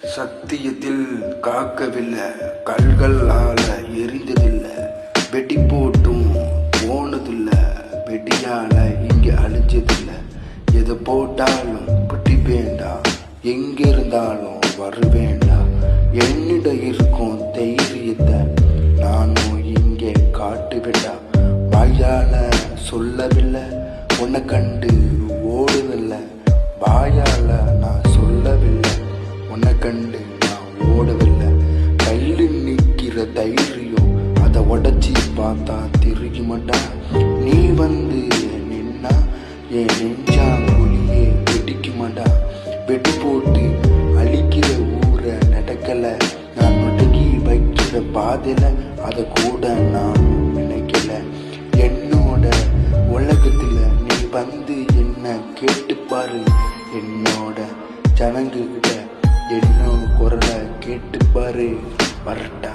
சத்தியத்தில் காக்கவில்லை, கல்களால எரிந்ததில்லை, வெடி போட்டும் போனதில்லை, வெடியால இங்க அழிஞ்சதில்லை. எதை போட்டாலும் பிடி வேண்டாம், எங்க இருந்தாலும் வருவேண்டாம். என்னிடம் இருக்கும் தைரியத்தை நானும் இங்கே காட்டுவிட்டா. வாயால சொல்லவில்லை, உன்னை கண்டு ஓடுதில்லை. வாயால நான் சொல்லவில்லை, உன்னை கண்டு நான் ஓடவில்லை. கல்லு நிற்கிற தைரியம் அதை உடச்சி பார்த்தா தெரியுமாட்டா. நீ வந்து நின்னா என் நெஞ்சா குழியே வெடிக்குமாட்டா. வெடி போட்டு அழிக்கிற ஊரை நடக்கல, நான் நொடங்கி வைக்கிற பாதையில அதை கூட நான் நினைக்கல. என்னோட உலகத்துல நீ வந்து என்ன கேட்டுப்பாரு, என்னோட ஜனங்கிட்ட என்னோட குரலை கேட்டுப்பாரு. வரட்டா.